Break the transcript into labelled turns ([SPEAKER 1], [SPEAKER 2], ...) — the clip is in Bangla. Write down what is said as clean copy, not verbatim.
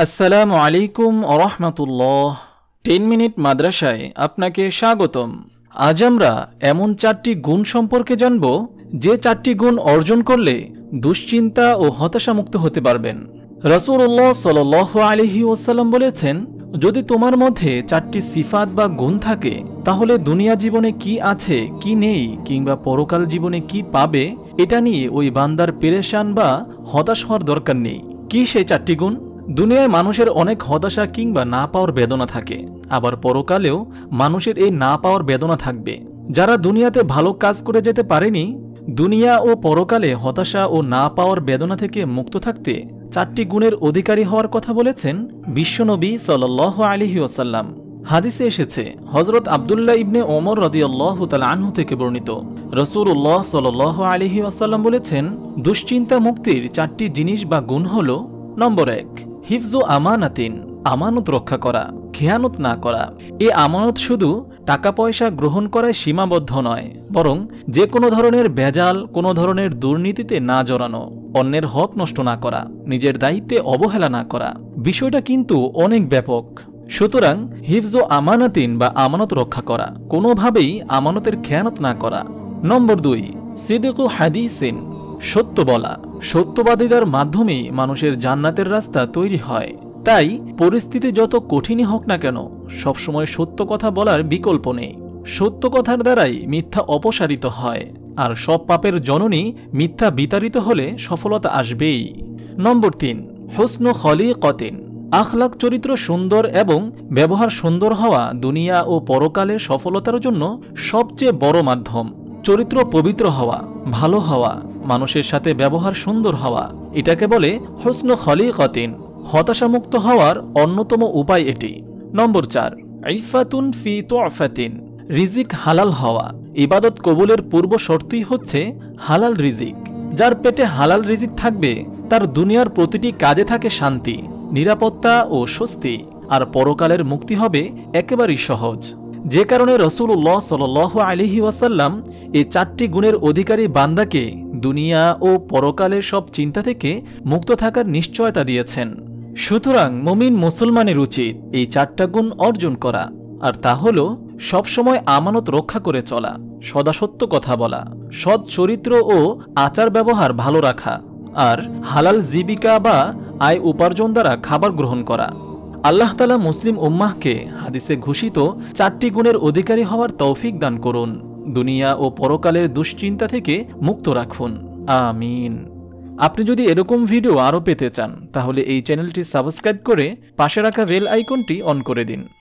[SPEAKER 1] আসসালামু আলাইকুম ওরহমাতুল্লাহ। 10 মিনিট মাদ্রাসায় আপনাকে স্বাগতম। আজ আমরা এমন 4টি গুণ সম্পর্কে জানব যে 4টি গুণ অর্জন করলে দুশ্চিন্তা ও হতাশামুক্ত হতে পারবেন। রাসূলুল্লাহ সাল্লাল্লাহু আলাইহি ওয়াসাল্লাম বলেছেন, যদি তোমার মধ্যে 4টি সিফাত বা গুণ থাকে তাহলে দুনিয়া জীবনে কি আছে কি নেই কিংবা পরকাল জীবনে কি পাবে এটা নিয়ে ওই বান্দার পেরেশান বা হতাশ হওয়ার দরকার নেই। কি সেই 4টি গুণ? দুনিয়ায় মানুষের অনেক হতাশা কিংবা না পাওয়ার বেদনা থাকে, আবার পরকালেও মানুষের এই না পাওয়ার বেদনা থাকবে। যারা দুনিয়াতে ভালো কাজ করে যেতে পারেনি, দুনিয়া ও পরকালে হতাশা ও না পাওয়ার বেদনা থেকে মুক্ত থাকতে 4টি গুণের অধিকারী হওয়ার কথা বলেছেন বিশ্বনবী সাল্লাল্লাহু আলাইহি ওয়াসাল্লাম। হাদিসে এসেছে, হযরত আব্দুল্লাহ ইবনে ওমর রাদিয়াল্লাহু তাআলা আনহু থেকে বর্ণিত, রাসূলুল্লাহ সাল্লাল্লাহু আলাইহি ওয়াসাল্লাম বলেছেন, দুশ্চিন্তা মুক্তির 4টি জিনিস বা গুণ হলো: নম্বর 1, হিফজু আমানাতিন, আমানত রক্ষা করা, খেয়ানত না করা। এই আমানত শুধু টাকা পয়সা গ্রহণ করায় সীমাবদ্ধ নয়, বরং যে কোনো ধরনের ভেজাল, কোনো ধরনের দুর্নীতিতে না জড়ানো, অন্যের হক নষ্ট না করা, নিজের দায়িত্বে অবহেলা না করা। বিষয়টা কিন্তু অনেক ব্যাপক। সুতরাং হিফজু আমানাতিন বা আমানত রক্ষা করা, কোনোভাবেই আমানতের খেয়ানত না করা। নম্বর 2, সিদিকু হাদিসিন, সত্য বলা। সত্যবাদীদের মাধ্যমেই মানুষের জান্নাতের রাস্তা তৈরি হয়। তাই পরিস্থিতি যত কঠিনই হোক না কেন, সবসময় সত্য কথা বলার বিকল্প নেই। সত্য কথার দ্বারাই মিথ্যা অপসারিত হয়, আর সব পাপের জননী মিথ্যা বিতাড়িত হলে সফলতা আসবেই। নম্বর 3, হুসনু খলিকতিন, আখলাক চরিত্র সুন্দর এবং ব্যবহার সুন্দর হওয়া দুনিয়া ও পরকালের সফলতার জন্য সবচেয়ে বড় মাধ্যম। চরিত্র পবিত্র হওয়া, ভালো হওয়া, মানুষের সাথে ব্যবহার সুন্দর হওয়া, এটাকে বলে হুসনু খলিকতিন। হতাশামুক্ত হওয়ার অন্যতম উপায় এটি। নম্বর 4, ইফাতুন ফি তুফাতিন, রিজিক হালাল হওয়া। ইবাদত কবুলের পূর্ব শর্তই হচ্ছে হালাল রিজিক। যার পেটে হালাল রিজিক থাকবে তার দুনিয়ার প্রতিটি কাজে থাকে শান্তি, নিরাপত্তা ও স্বস্তি, আর পরকালের মুক্তি হবে একেবারেই সহজ। যে কারণে রাসূলুল্লাহ সাল্লাল্লাহু আলাইহি ওয়াসাল্লাম এই 4টি গুণের অধিকারী বান্দাকে দুনিয়া ও পরকালের সব চিন্তা থেকে মুক্ত থাকার নিশ্চয়তা দিয়েছেন। সুতরাং মুমিন মুসলমানের উচিত এই 4টা গুণ অর্জন করা, আর তা হল সবসময় আমানত রক্ষা করে চলা, সদাসত্য কথা বলা, সৎ চরিত্র ও আচার ব্যবহার ভালো রাখা, আর হালাল জীবিকা বা আয় উপার্জন দ্বারা খাবার গ্রহণ করা। আল্লাহ তাআলা মুসলিম উম্মাহকে হাদিসে ঘোষিত 4টি গুণের অধিকারী হওয়ার তৌফিক দান করুন। দুনিয়া ও পরকালের দুশ্চিন্তা থেকে মুক্ত রাখুন, আমিন। আপনি যদি এরকম ভিডিও আরও পেতে চান তাহলে এই চ্যানেলটি সাবস্ক্রাইব করে পাশে রাখা বেল আইকনটি অন করে দিন।